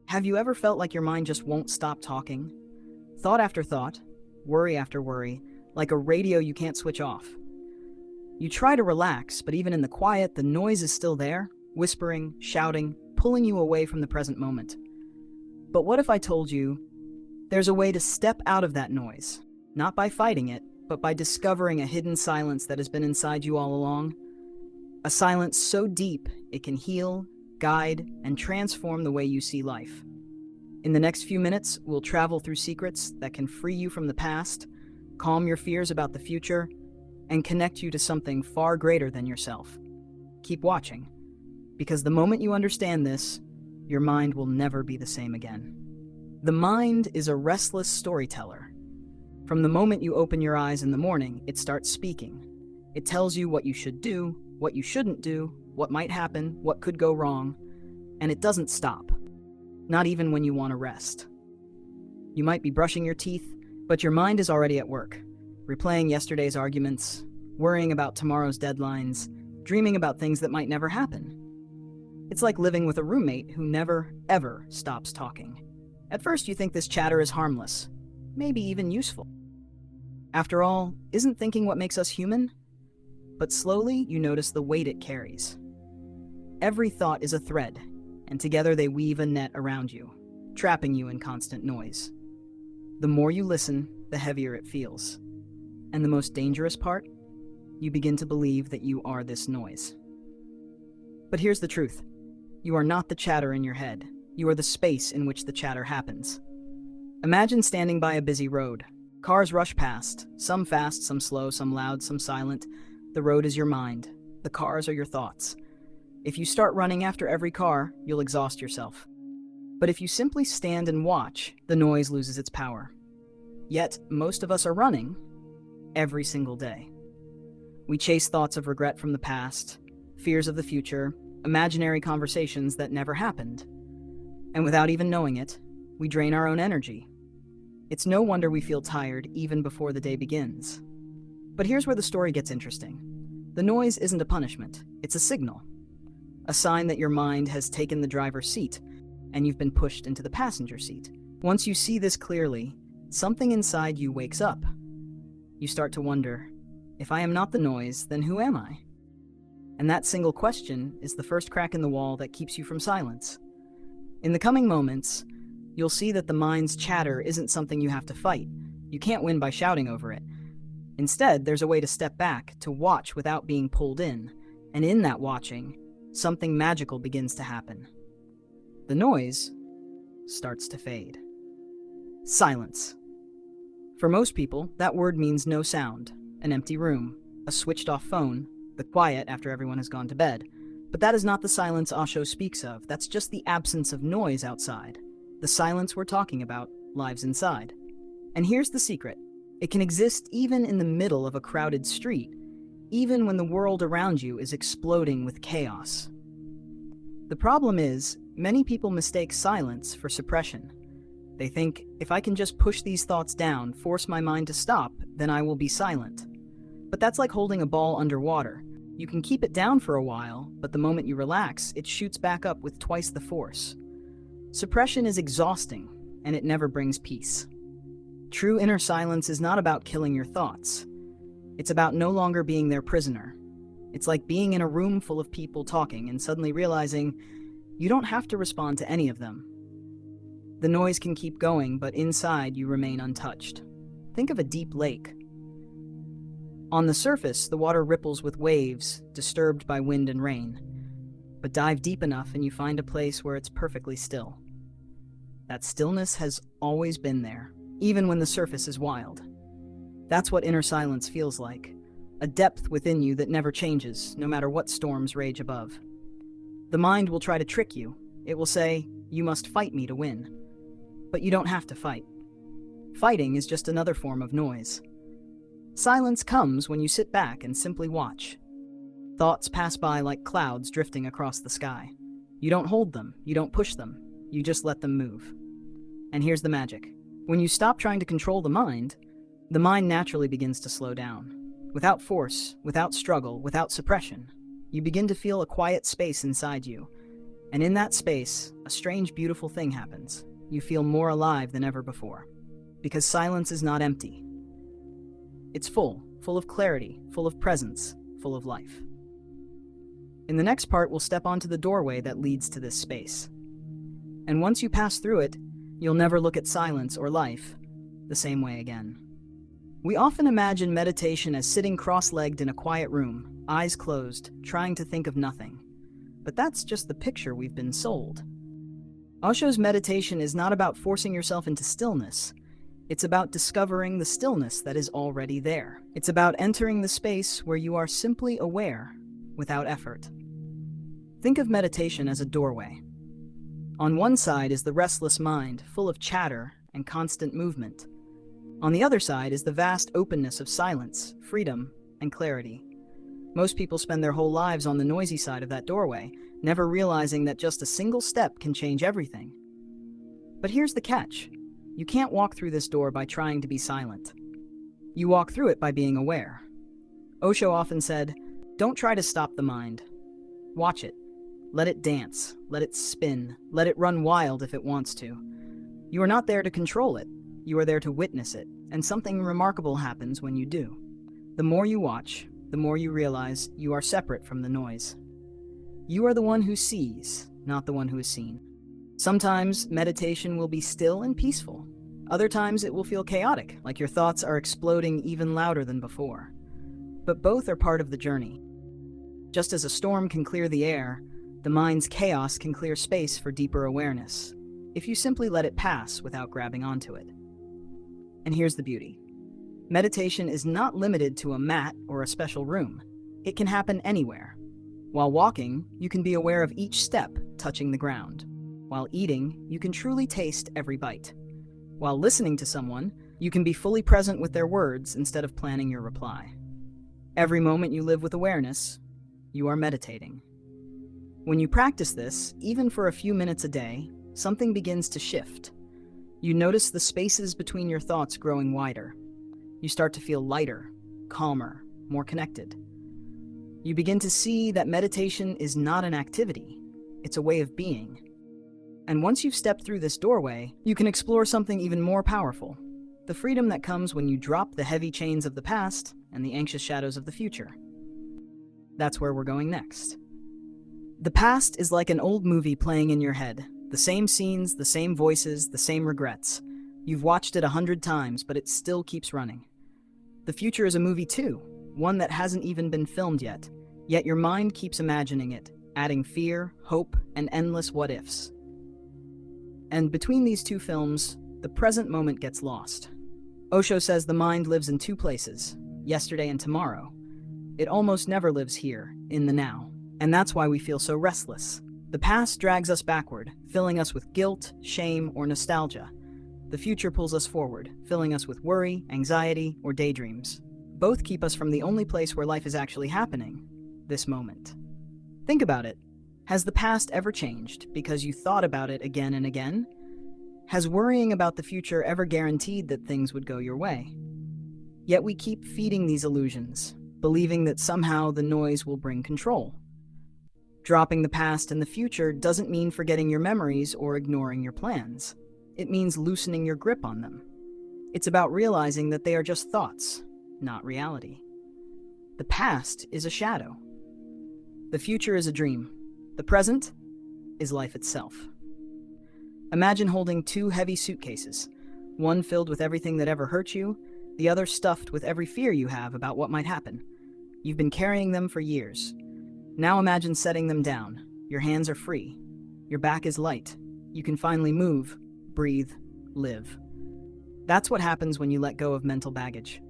Have you ever felt like your mind just won't stop talking? Thought after thought, worry after worry, like a radio you can't switch off. You try to relax, but even in the quiet, the noise is still there, whispering, shouting, pulling you away from the present moment. But what if I told you there's a way to step out of that noise, not by fighting it, but by discovering a hidden silence that has been inside you all along? A silence so deep it can heal, guide, and transform the way you see life. In the next few minutes, we'll travel through secrets that can free you from the past, calm your fears about the future, and connect you to something far greater than yourself. Keep watching, because the moment you understand this, your mind will never be the same again. The mind is a restless storyteller. From the moment you open your eyes in the morning, it starts speaking. It tells you what you should do, what you shouldn't do, what might happen, what could go wrong, and it doesn't stop. Not even when you want to rest. You might be brushing your teeth, but your mind is already at work, replaying yesterday's arguments, worrying about tomorrow's deadlines, dreaming about things that might never happen. It's like living with a roommate who never, ever stops talking. At first, you think this chatter is harmless, maybe even useful. After all, isn't thinking what makes us human? But slowly, you notice the weight it carries. Every thought is a thread, and together they weave a net around you, trapping you in constant noise. The more you listen, the heavier it feels. And the most dangerous part? You begin to believe that you are this noise. But here's the truth. You are not the chatter in your head. You are the space in which the chatter happens. Imagine standing by a busy road. Cars rush past, some fast, some slow, some loud, some silent. The road is your mind. The cars are your thoughts. If you start running after every car, you'll exhaust yourself. But if you simply stand and watch, the noise loses its power. Yet, most of us are running every single day. We chase thoughts of regret from the past, fears of the future, imaginary conversations that never happened. And without even knowing it, we drain our own energy. It's no wonder we feel tired even before the day begins. But here's where the story gets interesting. The noise isn't a punishment, it's a signal. A sign that your mind has taken the driver's seat, and you've been pushed into the passenger seat. Once you see this clearly, something inside you wakes up. You start to wonder, if I am not the noise, then who am I? And that single question is the first crack in the wall that keeps you from silence. In the coming moments, you'll see that the mind's chatter isn't something you have to fight. You can't win by shouting over it. Instead, there's a way to step back, to watch without being pulled in. And in that watching, something magical begins to happen. The noise starts to fade. Silence. For most people, that word means no sound, an empty room, a switched-off phone, the quiet after everyone has gone to bed. But that is not the silence Osho speaks of. That's just the absence of noise outside. The silence we're talking about lives inside. And here's the secret. It can exist even in the middle of a crowded street, even when the world around you is exploding with chaos. The problem is, many people mistake silence for suppression. They think, if I can just push these thoughts down, force my mind to stop, then I will be silent. But that's like holding a ball underwater. You can keep it down for a while, but the moment you relax, it shoots back up with twice the force. Suppression is exhausting, and it never brings peace. True inner silence is not about killing your thoughts. It's about no longer being their prisoner. It's like being in a room full of people talking and suddenly realizing you don't have to respond to any of them. The noise can keep going, but inside you remain untouched. Think of a deep lake. On the surface, the water ripples with waves, disturbed by wind and rain. But dive deep enough and you find a place where it's perfectly still. That stillness has always been there, even when the surface is wild. That's what inner silence feels like. A depth within you that never changes, no matter what storms rage above. The mind will try to trick you. It will say, you must fight me to win. But you don't have to fight. Fighting is just another form of noise. Silence comes when you sit back and simply watch. Thoughts pass by like clouds drifting across the sky. You don't hold them, you don't push them, you just let them move. And here's the magic. When you stop trying to control the mind naturally begins to slow down. Without force, without struggle, without suppression, you begin to feel a quiet space inside you. And in that space, a strange, beautiful thing happens. You feel more alive than ever before. Because silence is not empty. It's full of clarity, full of presence, full of life. In the next part, we'll step onto the doorway that leads to this space. And once you pass through it, you'll never look at silence or life the same way again. We often imagine meditation as sitting cross-legged in a quiet room, eyes closed, trying to think of nothing. But that's just the picture we've been sold. Osho's meditation is not about forcing yourself into stillness. It's about discovering the stillness that is already there. It's about entering the space where you are simply aware, without effort. Think of meditation as a doorway. On one side is the restless mind, full of chatter and constant movement. On the other side is the vast openness of silence, freedom, and clarity. Most people spend their whole lives on the noisy side of that doorway, never realizing that just a single step can change everything. But here's the catch. You can't walk through this door by trying to be silent. You walk through it by being aware. Osho often said, "Don't try to stop the mind. Watch it. Let it dance. Let it spin. Let it run wild if it wants to. You are not there to control it. You are there to witness it. And something remarkable happens when you do. The more you watch, the more you realize you are separate from the noise. You are the one who sees, not the one who is seen. Sometimes meditation will be still and peaceful. Other times it will feel chaotic, like your thoughts are exploding even louder than before. But both are part of the journey. Just as a storm can clear the air, the mind's chaos can clear space for deeper awareness, if you simply let it pass without grabbing onto it. And here's the beauty. Meditation is not limited to a mat or a special room. It can happen anywhere. While walking, you can be aware of each step touching the ground. While eating, you can truly taste every bite. While listening to someone, you can be fully present with their words instead of planning your reply. Every moment you live with awareness, you are meditating. When you practice this, even for a few minutes a day, something begins to shift. You notice the spaces between your thoughts growing wider. You start to feel lighter, calmer, more connected. You begin to see that meditation is not an activity, it's a way of being. And once you've stepped through this doorway, you can explore something even more powerful. The freedom that comes when you drop the heavy chains of the past and the anxious shadows of the future. That's where we're going next. The past is like an old movie playing in your head. The same scenes, the same voices, the same regrets. You've watched it 100 times, but it still keeps running. The future is a movie too, one that hasn't even been filmed yet. Yet your mind keeps imagining it, adding fear, hope, and endless what-ifs. And between these two films, the present moment gets lost. Osho says the mind lives in two places, yesterday and tomorrow. It almost never lives here, in the now. And that's why we feel so restless. The past drags us backward, filling us with guilt, shame, or nostalgia. The future pulls us forward, filling us with worry, anxiety, or daydreams. Both keep us from the only place where life is actually happening, this moment. Think about it. Has the past ever changed because you thought about it again and again? Has worrying about the future ever guaranteed that things would go your way? Yet we keep feeding these illusions, believing that somehow the noise will bring control. Dropping the past and the future doesn't mean forgetting your memories or ignoring your plans. It means loosening your grip on them. It's about realizing that they are just thoughts, not reality. The past is a shadow. The future is a dream. The present is life itself. Imagine holding two heavy suitcases, one filled with everything that ever hurt you, the other stuffed with every fear you have about what might happen. You've been carrying them for years. Now imagine setting them down. Your hands are free. Your back is light. You can finally move, breathe, live. That's what happens when you let go of mental baggage.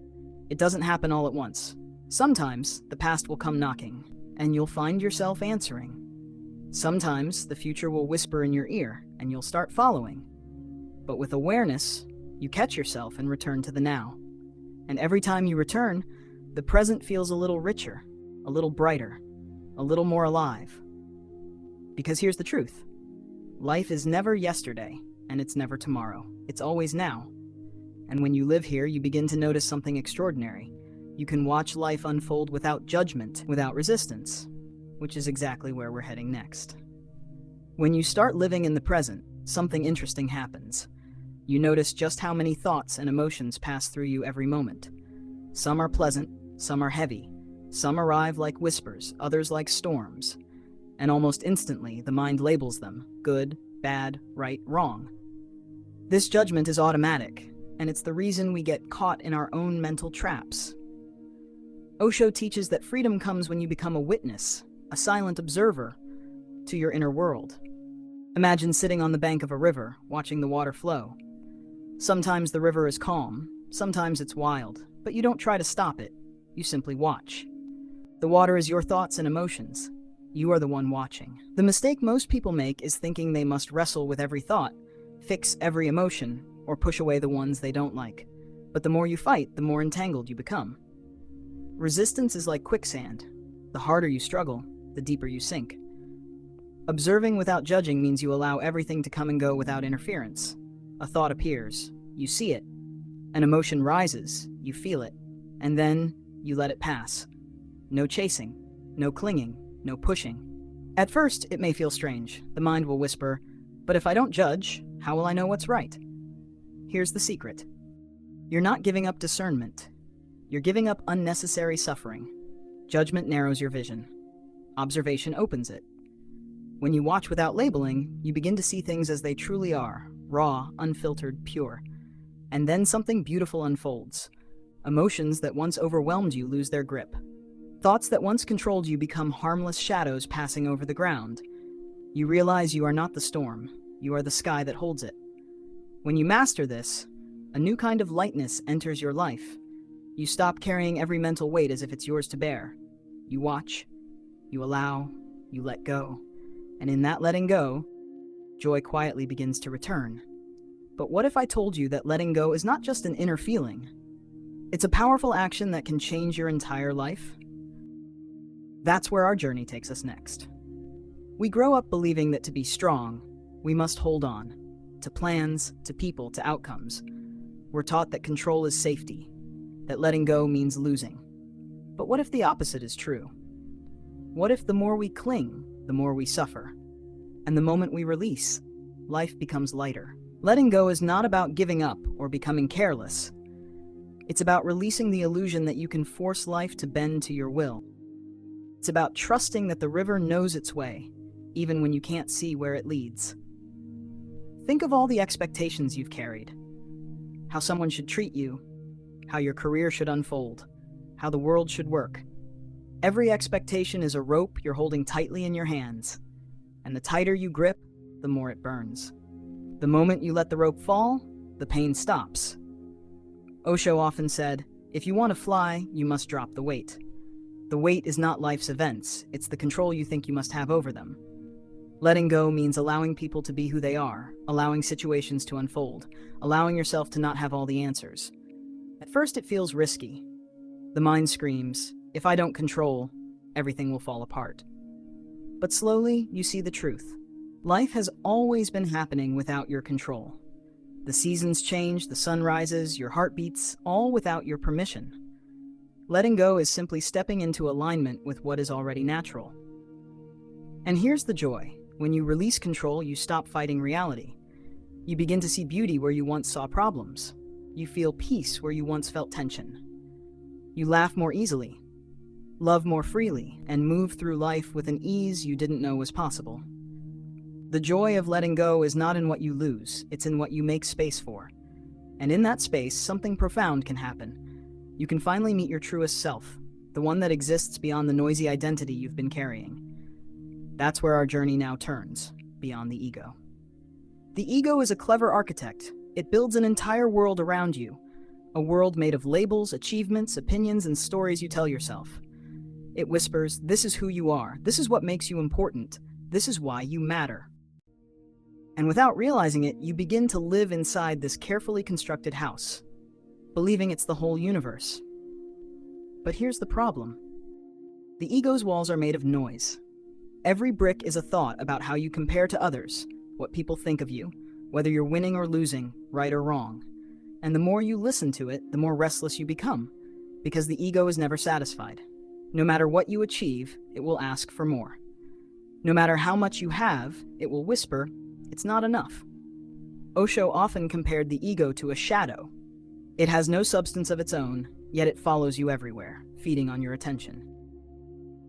It doesn't happen all at once. Sometimes the past will come knocking, and you'll find yourself answering. Sometimes the future will whisper in your ear, and you'll start following. But with awareness, you catch yourself and return to the now. And every time you return, the present feels a little richer, a little brighter, a little more alive. Because here's the truth. Life is never yesterday, and it's never tomorrow. It's always now. And when you live here, you begin to notice something extraordinary. You can watch life unfold without judgment, without resistance, which is exactly where we're heading next. When you start living in the present, something interesting happens. You notice just how many thoughts and emotions pass through you every moment. Some are pleasant, some are heavy. Some arrive like whispers, others like storms. And almost instantly, the mind labels them: good, bad, right, wrong. This judgment is automatic, and it's the reason we get caught in our own mental traps. Osho teaches that freedom comes when you become a witness, a silent observer, to your inner world. Imagine sitting on the bank of a river, watching the water flow. Sometimes the river is calm, sometimes it's wild, but you don't try to stop it, you simply watch. The water is your thoughts and emotions. You are the one watching. The mistake most people make is thinking they must wrestle with every thought, fix every emotion, or push away the ones they don't like. But the more you fight, the more entangled you become. Resistance is like quicksand. The harder you struggle, the deeper you sink. Observing without judging means you allow everything to come and go without interference. A thought appears, you see it. An emotion rises, you feel it. And then you let it pass. No chasing, no clinging, no pushing. At first, it may feel strange. The mind will whisper, "But if I don't judge, how will I know what's right?" Here's the secret. You're not giving up discernment. You're giving up unnecessary suffering. Judgment narrows your vision. Observation opens it. When you watch without labeling, you begin to see things as they truly are, raw, unfiltered, pure. And then something beautiful unfolds. Emotions that once overwhelmed you lose their grip. Thoughts that once controlled you become harmless shadows passing over the ground. You realize you are not the storm, you are the sky that holds it. When you master this, a new kind of lightness enters your life. You stop carrying every mental weight as if it's yours to bear. You watch, you allow, you let go. And in that letting go, joy quietly begins to return. But what if I told you that letting go is not just an inner feeling? It's a powerful action that can change your entire life. That's where our journey takes us next. We grow up believing that to be strong, we must hold on to plans, to people, to outcomes. We're taught that control is safety, that letting go means losing. But what if the opposite is true? What if the more we cling, the more we suffer? And the moment we release, life becomes lighter. Letting go is not about giving up or becoming careless. It's about releasing the illusion that you can force life to bend to your will. It's about trusting that the river knows its way, even when you can't see where it leads. Think of all the expectations you've carried. How someone should treat you, how your career should unfold, how the world should work. Every expectation is a rope you're holding tightly in your hands, and the tighter you grip, the more it burns. The moment you let the rope fall, the pain stops. Osho often said, "If you want to fly, you must drop the weight." The weight is not life's events, it's the control you think you must have over them. Letting go means allowing people to be who they are, allowing situations to unfold, allowing yourself to not have all the answers. At first it feels risky. The mind screams, "If I don't control, everything will fall apart." But slowly, you see the truth. Life has always been happening without your control. The seasons change, the sun rises, your heart beats, all without your permission. Letting go is simply stepping into alignment with what is already natural. And here's the joy. When you release control, you stop fighting reality. You begin to see beauty where you once saw problems. You feel peace where you once felt tension. You laugh more easily, love more freely, and move through life with an ease you didn't know was possible. The joy of letting go is not in what you lose, it's in what you make space for. And in that space, something profound can happen. You can finally meet your truest self, the one that exists beyond the noisy identity you've been carrying. That's where our journey now turns, beyond the ego. The ego is a clever architect. It builds an entire world around you, a world made of labels, achievements, opinions, and stories you tell yourself. It whispers, "This is who you are. This is what makes you important. This is why you matter." And without realizing it, you begin to live inside this carefully constructed house, believing it's the whole universe. But here's the problem. The ego's walls are made of noise. Every brick is a thought about how you compare to others, what people think of you, whether you're winning or losing, right or wrong. And the more you listen to it, the more restless you become, because the ego is never satisfied. No matter what you achieve, it will ask for more. No matter how much you have, it will whisper, "It's not enough." Osho often compared the ego to a shadow. It has no substance of its own, yet it follows you everywhere, feeding on your attention.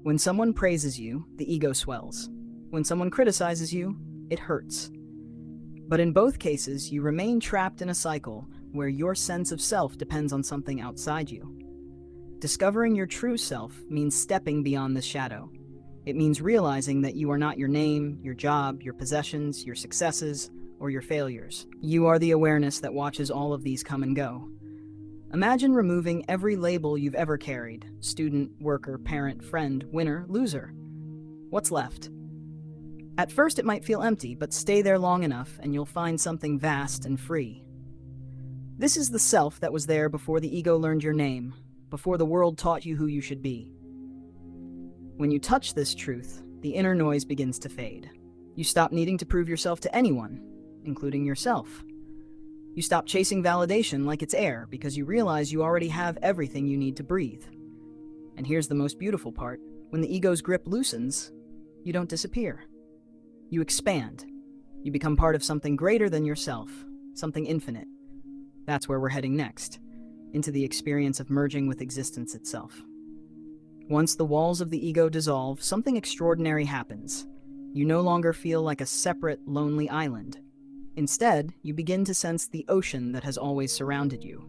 When someone praises you, the ego swells. When someone criticizes you, it hurts. But in both cases, you remain trapped in a cycle where your sense of self depends on something outside you. Discovering your true self means stepping beyond this shadow. It means realizing that you are not your name, your job, your possessions, your successes, or your failures. You are the awareness that watches all of these come and go. Imagine removing every label you've ever carried: student, worker, parent, friend, winner, loser. What's left? At first it might feel empty, but stay there long enough and you'll find something vast and free. This is the self that was there before the ego learned your name, before the world taught you who you should be. When you touch this truth, the inner noise begins to fade. You stop needing to prove yourself to anyone, including yourself. You stop chasing validation like it's air because you realize you already have everything you need to breathe. And here's the most beautiful part. When the ego's grip loosens, you don't disappear. You expand. You become part of something greater than yourself, something infinite. That's where we're heading next, into the experience of merging with existence itself. Once the walls of the ego dissolve, something extraordinary happens. You no longer feel like a separate, lonely island. Instead, you begin to sense the ocean that has always surrounded you.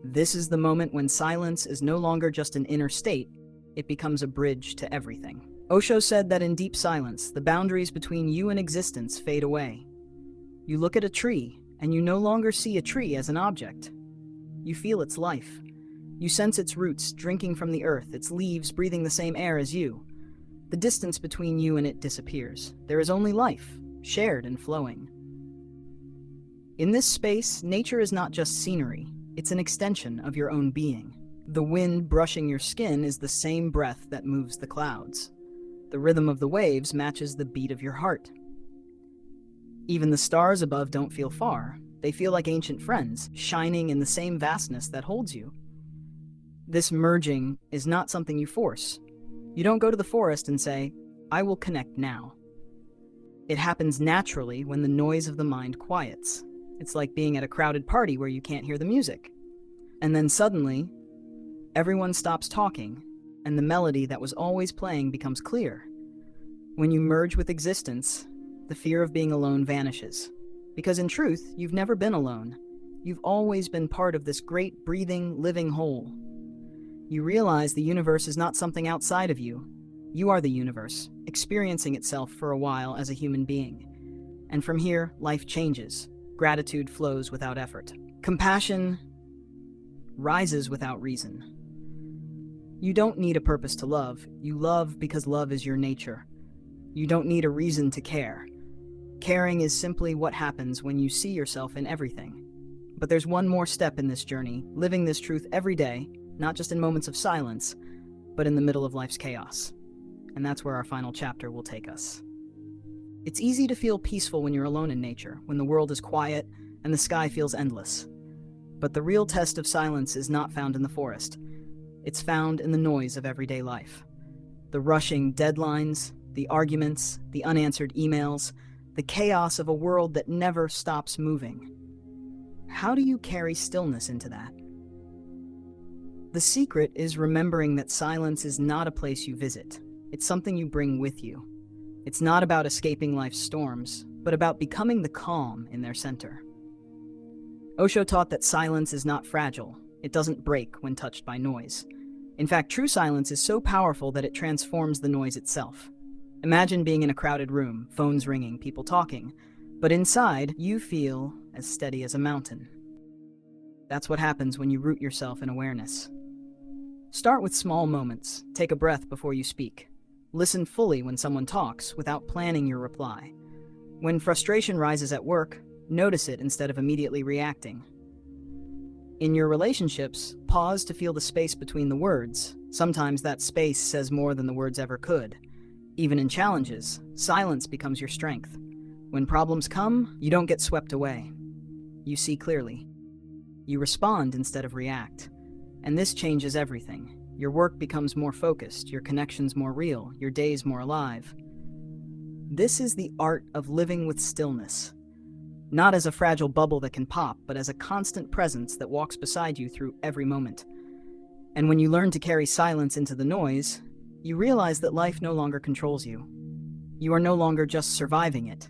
This is the moment when silence is no longer just an inner state, it becomes a bridge to everything. Osho said that in deep silence, the boundaries between you and existence fade away. You look at a tree, and you no longer see a tree as an object. You feel its life. You sense its roots drinking from the earth, its leaves breathing the same air as you. The distance between you and it disappears. There is only life, shared and flowing. In this space, nature is not just scenery, it's an extension of your own being. The wind brushing your skin is the same breath that moves the clouds. The rhythm of the waves matches the beat of your heart. Even the stars above don't feel far. They feel like ancient friends, shining in the same vastness that holds you. This merging is not something you force. You don't go to the forest and say, "I will connect now." It happens naturally when the noise of the mind quiets. It's like being at a crowded party where you can't hear the music. And then suddenly, everyone stops talking, and the melody that was always playing becomes clear. When you merge with existence, the fear of being alone vanishes. Because in truth, you've never been alone. You've always been part of this great, breathing, living whole. You realize the universe is not something outside of you. You are the universe, experiencing itself for a while as a human being. And from here, life changes. Gratitude flows without effort. Compassion rises without reason. You don't need a purpose to love. You love because love is your nature. You don't need a reason to care. Caring is simply what happens when you see yourself in everything. But there's one more step in this journey, living this truth every day, not just in moments of silence, but in the middle of life's chaos. And that's where our final chapter will take us. It's easy to feel peaceful when you're alone in nature, when the world is quiet and the sky feels endless. But the real test of silence is not found in the forest. It's found in the noise of everyday life. The rushing deadlines, the arguments, the unanswered emails, the chaos of a world that never stops moving. How do you carry stillness into that? The secret is remembering that silence is not a place you visit. It's something you bring with you. It's not about escaping life's storms, but about becoming the calm in their center. Osho taught that silence is not fragile. It doesn't break when touched by noise. In fact, true silence is so powerful that it transforms the noise itself. Imagine being in a crowded room, phones ringing, people talking, but inside, you feel as steady as a mountain. That's what happens when you root yourself in awareness. Start with small moments. Take a breath before you speak. Listen fully when someone talks without planning your reply. When frustration rises at work, notice it instead of immediately reacting. In your relationships, pause to feel the space between the words. Sometimes that space says more than the words ever could. Even in challenges, silence becomes your strength. When problems come, you don't get swept away. You see clearly. You respond instead of react. And this changes everything. Your work becomes more focused, your connections more real, your days more alive. This is the art of living with stillness. Not as a fragile bubble that can pop, but as a constant presence that walks beside you through every moment. And when you learn to carry silence into the noise, you realize that life no longer controls you. You are no longer just surviving it.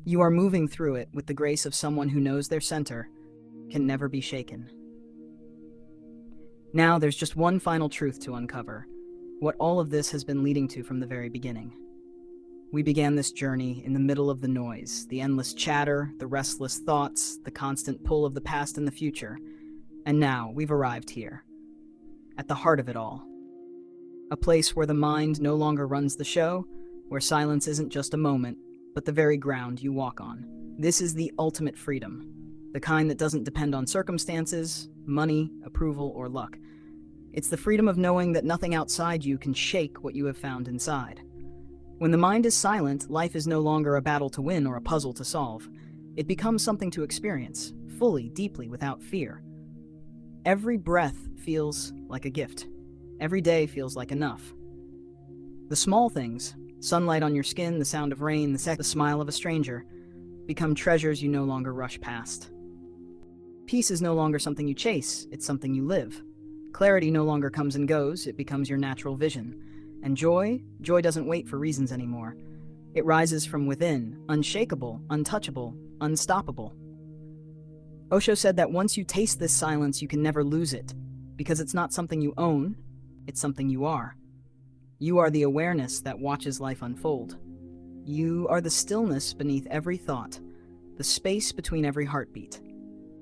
You are moving through it with the grace of someone who knows their center can never be shaken. Now there's just one final truth to uncover, what all of this has been leading to from the very beginning. We began this journey in the middle of the noise, the endless chatter, the restless thoughts, the constant pull of the past and the future. And now we've arrived here, at the heart of it all. A place where the mind no longer runs the show, where silence isn't just a moment, but the very ground you walk on. This is the ultimate freedom, the kind that doesn't depend on circumstances, money, approval, or luck. It's the freedom of knowing that nothing outside you can shake what you have found inside. When the mind is silent, life is no longer a battle to win or a puzzle to solve. It becomes something to experience, fully, deeply, without fear. Every breath feels like a gift. Every day feels like enough. The small things, sunlight on your skin, the sound of rain, the smile of a stranger, become treasures you no longer rush past. Peace is no longer something you chase, it's something you live. Clarity no longer comes and goes, it becomes your natural vision. And joy doesn't wait for reasons anymore. It rises from within, unshakable, untouchable, unstoppable. Osho said that once you taste this silence, you can never lose it, because it's not something you own, it's something you are. You are the awareness that watches life unfold. You are the stillness beneath every thought, the space between every heartbeat.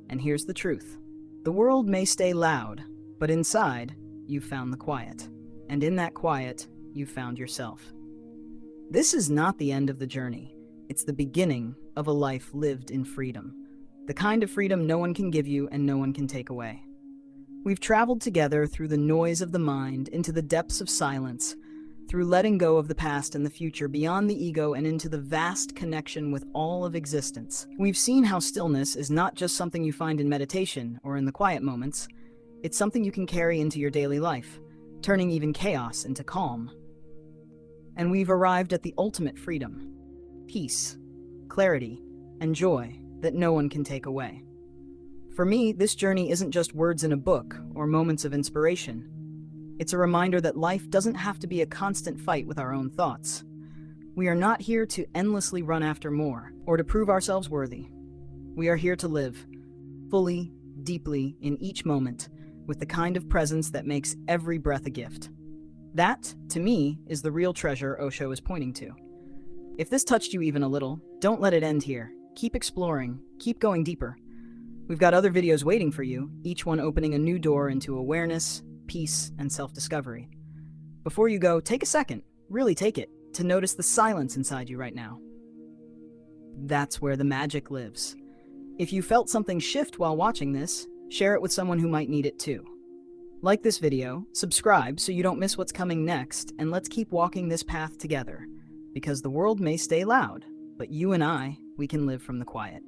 And here's the truth. The world may stay loud, but inside, you've found the quiet. And in that quiet, you've found yourself. This is not the end of the journey. It's the beginning of a life lived in freedom. The kind of freedom no one can give you and no one can take away. We've traveled together through the noise of the mind, into the depths of silence, through letting go of the past and the future, beyond the ego and into the vast connection with all of existence. We've seen how stillness is not just something you find in meditation or in the quiet moments. It's something you can carry into your daily life, turning even chaos into calm. And we've arrived at the ultimate freedom, peace, clarity, and joy that no one can take away. For me, this journey isn't just words in a book or moments of inspiration. It's a reminder that life doesn't have to be a constant fight with our own thoughts. We are not here to endlessly run after more or to prove ourselves worthy. We are here to live, fully, deeply, in each moment, with the kind of presence that makes every breath a gift. That, to me, is the real treasure Osho is pointing to. If this touched you even a little, don't let it end here. Keep exploring, keep going deeper. We've got other videos waiting for you, each one opening a new door into awareness, peace, and self-discovery. Before you go, take a second, really take it, to notice the silence inside you right now. That's where the magic lives. If you felt something shift while watching this, share it with someone who might need it too. Like this video, subscribe so you don't miss what's coming next, and let's keep walking this path together. Because the world may stay loud, but you and I, we can live from the quiet.